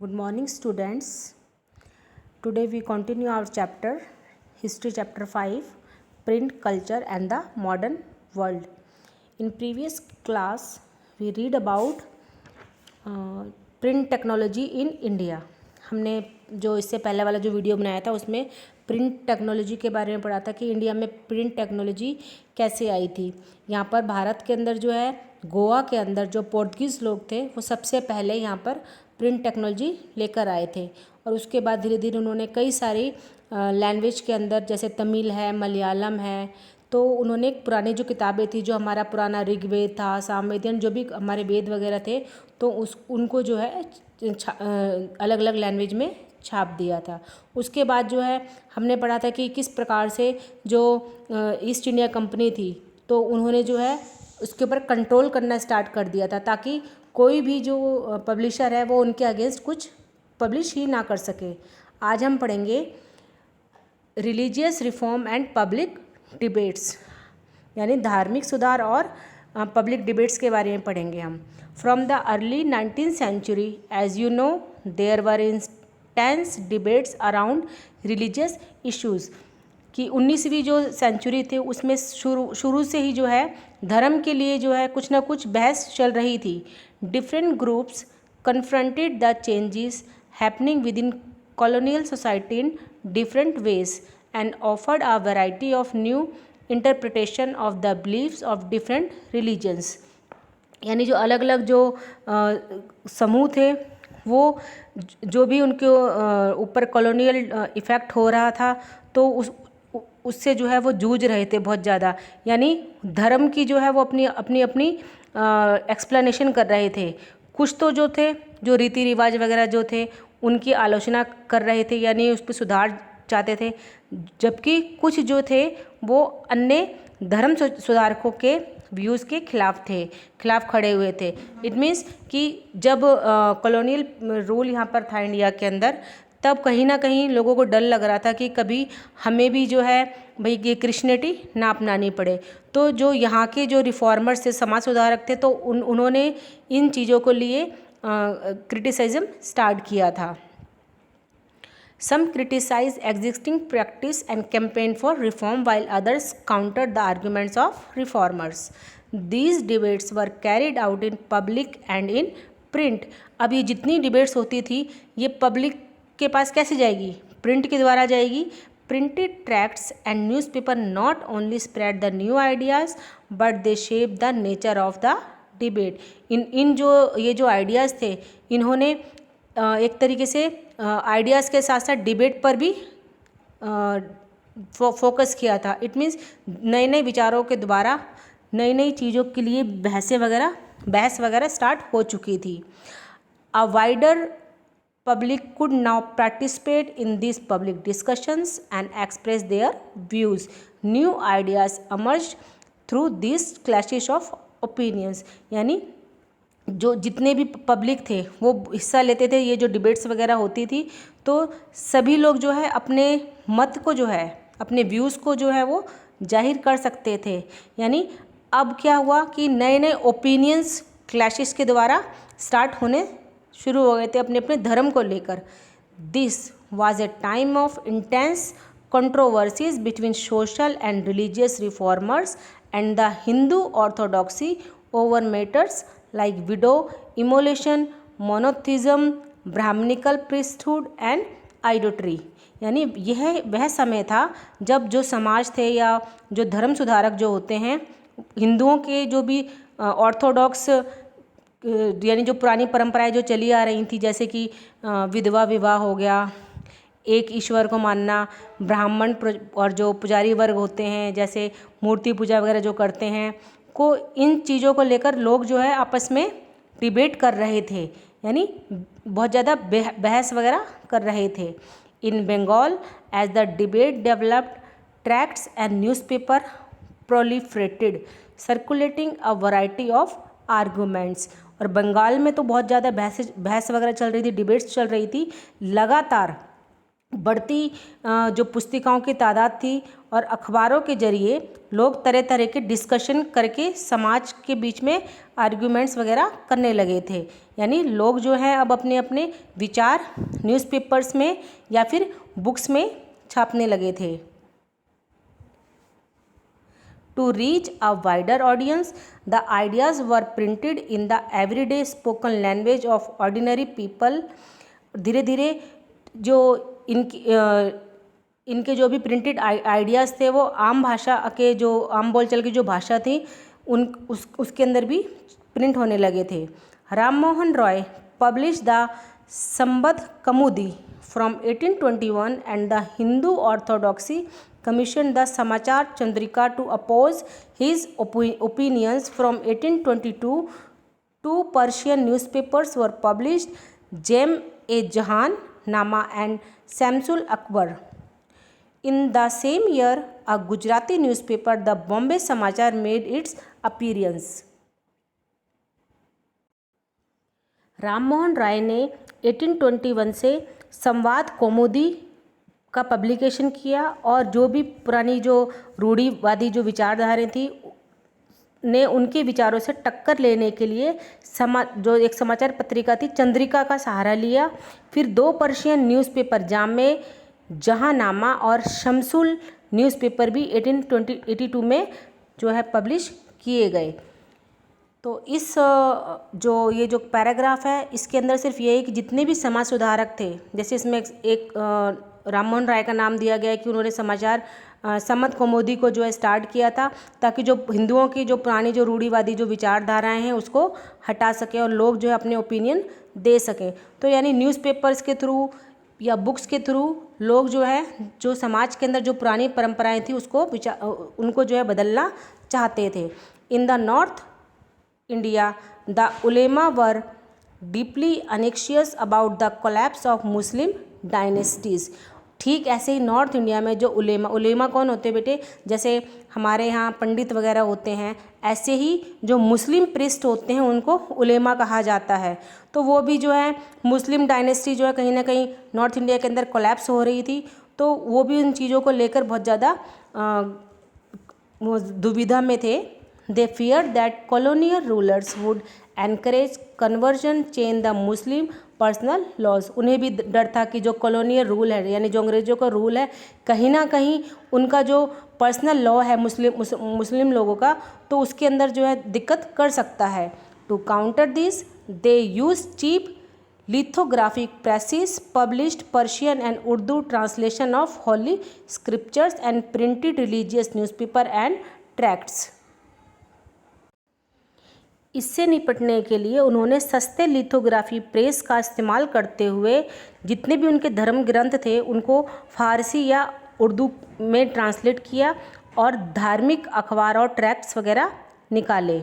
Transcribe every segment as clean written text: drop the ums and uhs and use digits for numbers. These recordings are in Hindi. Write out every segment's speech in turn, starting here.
Good morning, students. Today we continue our chapter, History Chapter 5, Print Culture and the Modern World. In previous class, we read about print technology in India. हमने जो इससे पहले वाला जो वीडियो बनाया था उसमें प्रिंट टेक्नोलॉजी के बारे में पढ़ा था कि इंडिया में प्रिंट टेक्नोलॉजी कैसे आई थी। यहाँ पर भारत के अंदर जो है गोवा के अंदर जो पोर्तुगीज़ लोग थे वो सबसे पहले यहाँ पर प्रिंट टेक्नोलॉजी लेकर आए थे और उसके बाद धीरे धीरे उन्होंने कई सारी लैंग्वेज के अंदर जैसे तमिल है, मलयालम है, तो उन्होंने पुरानी जो किताबें थी, जो हमारा पुराना ऋग्वेद था, सामवेद, जो भी हमारे वेद वगैरह थे, तो उनको जो है अलग अलग लैंग्वेज में छाप दिया था। उसके बाद जो है हमने पढ़ा था कि किस प्रकार से जो ईस्ट इंडिया कंपनी थी तो उन्होंने जो है उसके ऊपर कंट्रोल करना स्टार्ट कर दिया था ताकि कोई भी जो पब्लिशर है वो उनके अगेंस्ट कुछ पब्लिश ही ना कर सके। आज हम पढ़ेंगे religious reform and public debates, यानी धार्मिक सुधार और पब्लिक डिबेट्स के बारे में पढ़ेंगे हम। From the early 19th century, as you know, there were intense debates around religious issues, कि 19वीं जो सेंचुरी थे उसमें शुरू से ही जो है धर्म के लिए जो है कुछ ना कुछ बहस चल रही थी। Different groups confronted the changes happening with in colonial society in different ways and offered a variety of new interpretation of the beliefs of different religions। यानी जो अलग अलग जो समूह थे वो जो भी उनके ऊपर कॉलोनियल इफ़ेक्ट हो रहा था तो उससे जो है वो जूझ रहे थे बहुत ज़्यादा। यानी धर्म की जो है वो अपनी एक्सप्लेनेशन कर रहे थे। कुछ तो जो थे जो रीति रिवाज वगैरह जो थे उनकी आलोचना कर रहे थे, यानी उस पर सुधार चाहते थे, जबकि कुछ जो थे वो अन्य धर्म सुधारकों के व्यूज़ के खिलाफ खड़े हुए थे। इट मीन्स कि जब कॉलोनियल रूल यहाँ पर था इंडिया के अंदर, तब कहीं ना कहीं लोगों को डर लग रहा था कि कभी हमें भी जो है भाई ये क्रिश्चियनिटी ना अपनानी पड़े। तो जो यहाँ के जो रिफॉर्मर्स थे, समाज सुधारक थे, तो उन्होंने इन चीज़ों को लिए क्रिटिसिज्म स्टार्ट किया था। Some criticized existing practice and campaigned for reform, while others countered the arguments of reformers. These debates were carried out in public and in print. अब ये जितनी डिबेट्स होती थी ये पब्लिक के पास कैसे जाएगी? प्रिंट के द्वारा जाएगी। Printed tracts and newspaper not only spread the new ideas but they shaped the nature of the debate. इन जो ये जो आइडियाज़ थे इन्होंने एक तरीके से आइडियाज़ के साथ साथ डिबेट पर भी फोकस किया था। इट मीन्स नए नए विचारों के द्वारा नई नई चीज़ों के लिए बहस वगैरह स्टार्ट हो चुकी थी। A wider public could now participate in this public discussions and express their views. New ideas emerged through this clashes of opinions, यानी जो जितने भी पब्लिक थे वो हिस्सा लेते थे। ये जो डिबेट्स वगैरह होती थी तो सभी लोग जो है अपने मत को जो है अपने व्यूज़ को जो है वो जाहिर कर सकते थे। यानी अब क्या हुआ कि नए नए ओपिनियंस क्लैशेस के द्वारा स्टार्ट होने शुरू हो गए थे अपने अपने धर्म को लेकर। This was a time of intense controversies between social and religious reformers and the Hindu orthodoxy over matters like widow, immolation, monotheism, brahmanical priesthood and idolatry। यानी यह वह समय था जब जो समाज थे या जो धर्म सुधारक जो होते हैं हिंदुओं के जो भी ऑर्थोडॉक्स यानी जो पुरानी परंपराएं जो चली आ रही थी, जैसे कि विधवा विवाह हो गया, एक ईश्वर को मानना, ब्राह्मण और जो पुजारी वर्ग होते हैं जैसे मूर्ति पूजा वगैरह जो करते हैं को, इन चीज़ों को लेकर लोग जो है आपस में डिबेट कर रहे थे, यानी बहुत ज़्यादा बहस वगैरह कर रहे थे। In Bengal as the debate developed tracts and newspaper proliferated circulating a variety of arguments. और बंगाल में तो बहुत ज़्यादा बहस वगैरह चल रही थी, डिबेट्स चल रही थी लगातार। बढ़ती जो पुस्तिकाओं की तादाद थी और अखबारों के जरिए लोग तरह तरह के डिस्कशन करके समाज के बीच में आर्ग्यूमेंट्स वगैरह करने लगे थे। यानी लोग जो है अब अपने अपने विचार न्यूज़पेपर्स में या फिर बुक्स में छापने लगे थे। To reach a wider audience, the ideas were printed in the everyday spoken language of ordinary people. धीरे धीरे जो इनके जो भी प्रिंटेड आइडियाज़ थे वो आम भाषा के जो आम बोलचाल की जो भाषा थी उसके अंदर भी प्रिंट होने लगे थे। राम मोहन रॉय पब्लिश द संबद्ध कौमुदी from 1821 and the Hindu Orthodoxy commissioned the Samachar Chandrika to oppose his opinions. From 1822 two Persian newspapers were published, Jem-e-Jahan Nama and Shamsul Akbar. In the same year, a Gujarati newspaper, the Bombay Samachar, made its appearance. Ram Mohan Roy ने 1821 से संवाद कौमुदी का पब्लिकेशन किया और जो भी पुरानी जो रूढ़िवादी जो विचारधाराएं थी ने उनके विचारों से टक्कर लेने के लिए जो एक समाचार पत्रिका थी चंद्रिका का सहारा लिया। फिर दो पर्शियन न्यूज़पेपर जामे जहांनामा और शमसुल न्यूज़पेपर भी 1882 में जो है पब्लिश किए गए। तो इस जो ये जो पैराग्राफ है इसके अंदर सिर्फ ये है कि जितने भी समाज सुधारक थे, जैसे इसमें एक राम मोहन राय का नाम दिया गया है कि उन्होंने समाचार संबद्ध कौमुदी को जो है स्टार्ट किया था ताकि जो हिंदुओं की जो पुरानी जो रूढ़िवादी जो विचारधाराएं हैं उसको हटा सकें और लोग जो है अपने ओपिनियन दे सकें। तो यानी न्यूज़पेपर्स के थ्रू या बुक्स के थ्रू लोग जो है जो समाज के अंदर जो पुरानी परंपराएं थी उसको उनको जो है बदलना चाहते थे। In the north India, the ulema were deeply anxious about the collapse of Muslim dynasties. ठीक ऐसे ही नॉर्थ इंडिया में जो उलेमा कौन होते हैं बेटे, जैसे हमारे यहाँ पंडित वगैरह होते हैं, ऐसे ही जो मुस्लिम प्रिस्ट होते हैं उनको उलेमा कहा जाता है। तो वो भी जो है मुस्लिम डायनेस्टी जो है कहीं ना कहीं नॉर्थ इंडिया के अंदर कोलैप्स हो रही थी, तो वो भी उन चीज़ों को लेकर बहुत ज़्यादा दुविधा में थे। They feared that colonial rulers would encourage conversion, change the Muslim personal laws. उन्हें भी डर था कि जो कॉलोनियल रूल है यानी जो अंग्रेज़ों का रूल है कहीं ना कहीं उनका जो पर्सनल लॉ है मुस्लिम लोगों का तो उसके अंदर जो है दिक्कत कर सकता है। To counter this they use cheap lithographic presses, published Persian and Urdu translation of holy scriptures and printed religious newspaper and tracts। इससे निपटने के लिए उन्होंने सस्ते लिथोग्राफी प्रेस का इस्तेमाल करते हुए जितने भी उनके धर्म ग्रंथ थे उनको फारसी या उर्दू में ट्रांसलेट किया और धार्मिक अखबार और ट्रैक्ट्स वगैरह निकाले।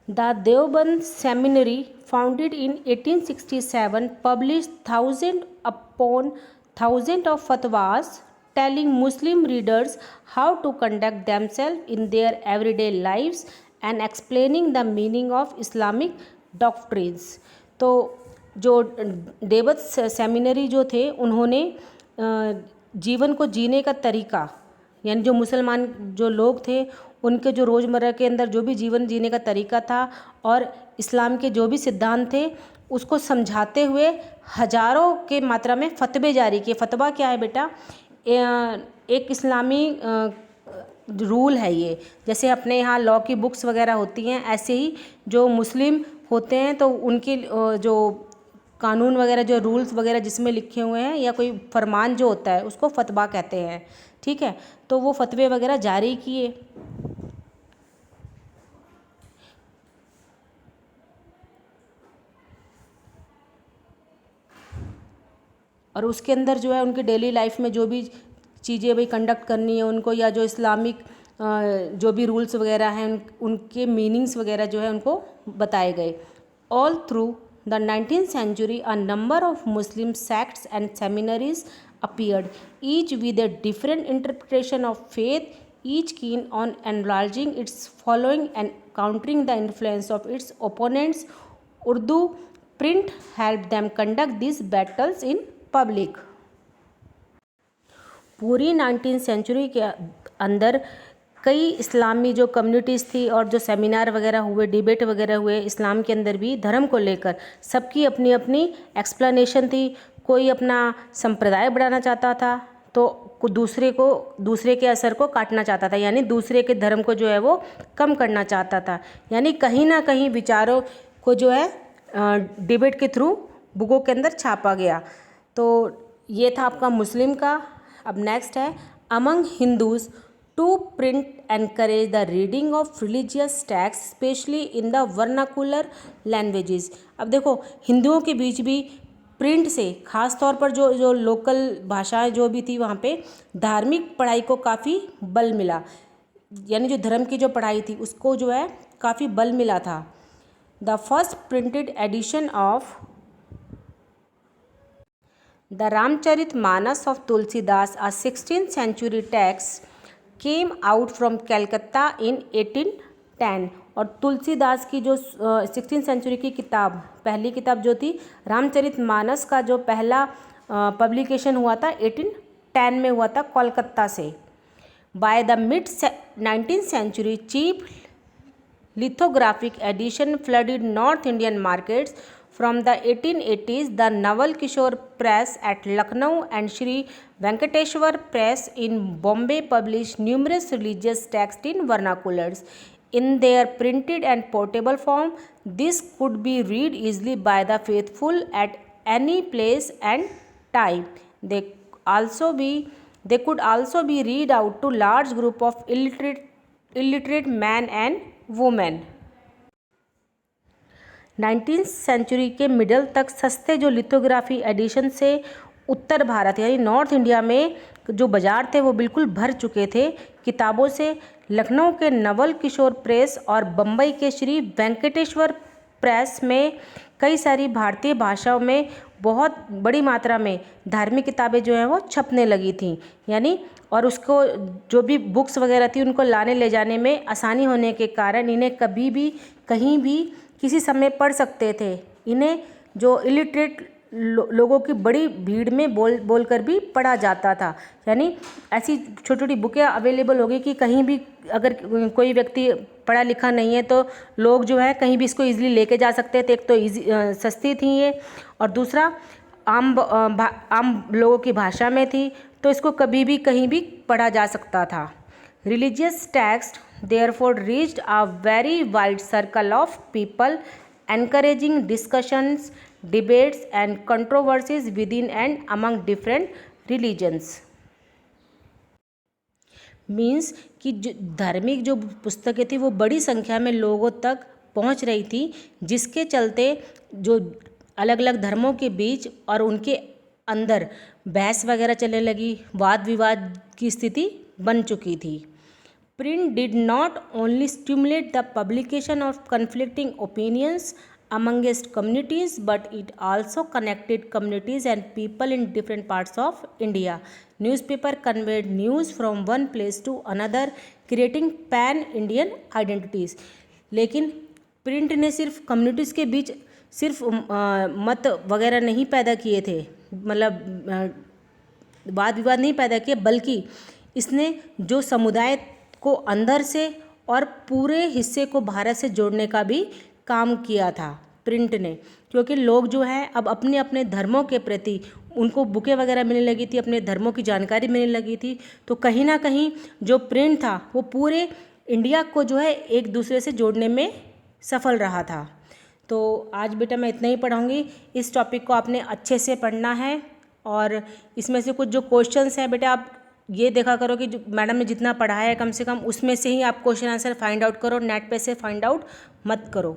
The Deoband Seminary, founded in 1867, published thousands upon thousands of fatwas telling Muslim readers how to conduct themselves in their everyday lives and explaining the meaning of Islamic doctrines। तो जो देवबंद सेमिनरी जो थे उन्होंने जीवन को जीने का तरीका यानी जो मुसलमान जो लोग थे उनके जो रोज़मर्रा के अंदर जो भी जीवन जीने का तरीका था और इस्लाम के जो भी सिद्धांत थे उसको समझाते हुए हज़ारों के मात्रा में फतवे जारी किए। फतवा क्या है बेटा, एक इस्लामी रूल है ये, जैसे अपने यहाँ लॉ की बुक्स वगैरह होती हैं ऐसे ही जो मुस्लिम होते हैं तो उनके जो कानून वगैरह जो रूल्स वगैरह जिसमें लिखे हुए हैं या कोई फरमान जो होता है उसको फतवा कहते हैं। ठीक है, तो वो फतवे वगैरह जारी किए। और उसके अंदर जो है उनकी डेली लाइफ में जो भी चीज़ें भाई कंडक्ट करनी है उनको या जो इस्लामिक जो भी रूल्स वगैरह हैं उनके मीनिंग्स वगैरह जो है उनको बताए गए। All through the 19th century a number of Muslim sects and seminaries appeared, each with a different interpretation of faith, each keen on enlarging its following and countering the influence of its opponents. Urdu print helped them conduct these battles in public. पूरी 19th सेंचुरी के अंदर कई इस्लामी जो कम्युनिटीज़ थी और जो सेमिनार वगैरह हुए, डिबेट वगैरह हुए इस्लाम के अंदर भी धर्म को लेकर, सबकी अपनी अपनी एक्सप्लेनेशन थी। कोई अपना संप्रदाय बढ़ाना चाहता था तो दूसरे के असर को काटना चाहता था, यानी दूसरे के धर्म को जो है वो कम करना चाहता था। यानी कहीं ना कहीं विचारों को जो है डिबेट के थ्रू बुकों के अंदर छापा गया। तो ये था आपका मुस्लिम का। अब नेक्स्ट है among Hindus to print encourage the reading of religious text specially in the vernacular languages. अब देखो हिंदुओं के बीच भी प्रिंट से ख़ास तौर पर जो लोकल भाषाएं जो भी थी वहाँ पे धार्मिक पढ़ाई को काफ़ी बल मिला, यानी जो धर्म की जो पढ़ाई थी उसको जो है काफ़ी बल मिला था। The first printed edition of the Ramcharitmanas of Tulsidas, a 16th century text, came out from Calcutta in 1810। और तुलसीदास की जो 16th सेंचुरी की किताब, पहली किताब जो थी रामचरितमानस का जो पहला पब्लिकेशन हुआ था 1810 में हुआ था कोलकाता से। By the mid 19th century cheap lithographic edition flooded North Indian markets. From the 1880s, the Naval Kishore Press at Lucknow and Shri Venkateshwar Press in Bombay published numerous religious texts in vernaculars. In their printed and portable form, this could be read easily by the faithful at any place and time. They could also be read out to large group of illiterate men and women. 19th century के मिडल तक सस्ते जो लिथोग्राफी एडिशन से उत्तर भारत यानी नॉर्थ इंडिया में जो बाज़ार थे वो बिल्कुल भर चुके थे किताबों से। लखनऊ के नवल किशोर प्रेस और बम्बई के श्री वेंकटेश्वर प्रेस में कई सारी भारतीय भाषाओं में बहुत बड़ी मात्रा में धार्मिक किताबें जो हैं वो छपने लगी थी, यानी और उसको जो भी बुक्स वगैरह थी उनको लाने ले जाने में आसानी होने के कारण इन्हें कभी भी कहीं भी किसी समय पढ़ सकते थे। इन्हें जो इलिटरेट लोगों की बड़ी भीड़ में बोल कर भी पढ़ा जाता था, यानी ऐसी छोटी छोटी बुकें अवेलेबल हो गई कि कहीं भी अगर कोई व्यक्ति पढ़ा लिखा नहीं है तो लोग जो है कहीं भी इसको ईजिली लेके जा सकते थे। एक तो सस्ती थी ये, और दूसरा आम लोगों की भाषा में थी, तो इसको कभी भी कहीं भी पढ़ा जा सकता था। Religious text therefore reached a very wide circle of people, encouraging discussions, debates and controversies within and among different religions। Means कि जो धार्मिक जो पुस्तकें थी वो बड़ी संख्या में लोगों तक पहुंच रही थी, जिसके चलते जो अलग अलग धर्मों के बीच और उनके अंदर बहस वगैरह चलने लगी, वाद विवाद की स्थिति बन चुकी थी। Print did not only stimulate the publication of conflicting opinions amongst communities, but it also connected communities and people in different parts of India. Newspaper conveyed news from one place to another, creating pan-Indian identities. लेकिन प्रिंट ने सिर्फ कम्युनिटीज़ के बीच सिर्फ मत वगैरह नहीं पैदा किए थे, मतलब वाद विवाद नहीं पैदा किए, बल्कि इसने जो समुदाय को अंदर से और पूरे हिस्से को भारत से जोड़ने का भी काम किया था प्रिंट ने। क्योंकि लोग जो हैं अब अपने अपने धर्मों के प्रति उनको बुकें वगैरह मिलने लगी थी, अपने धर्मों की जानकारी मिलने लगी थी, तो कहीं ना कहीं जो प्रिंट था वो पूरे इंडिया को जो है एक दूसरे से जोड़ने में सफल रहा था। तो आज बेटा मैं इतना ही पढ़ाऊँगी। इस टॉपिक को आपने अच्छे से पढ़ना है, और इसमें से कुछ जो क्वेश्चंस हैं बेटा आप ये देखा करो कि जो मैडम ने जितना पढ़ाया है कम से कम उसमें से ही आप क्वेश्चन आंसर फाइंड आउट करो, नेट पे से फाइंड आउट मत करो।